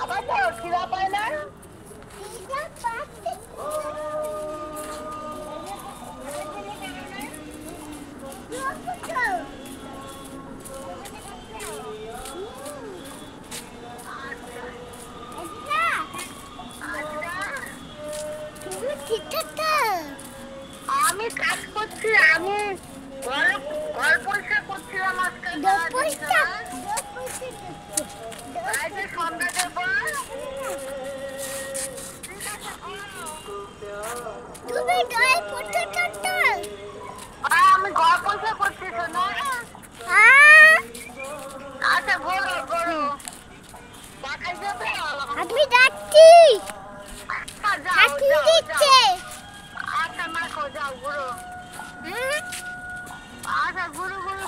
আবার তো খিদা পায় না। আমি কাজ করছি, আমি ঘর পরিষ্কার করছিলাম আজকে। সন্ধ্যা দেবো। আমি ঘর পরিষ্কার করছি না। আচ্ছা বলো বলো, দেখাই যাবে। আমি যাচ্ছি। আচ্ছা মা যাও ঘুরো। আচ্ছা ঘুরো ঘুরো।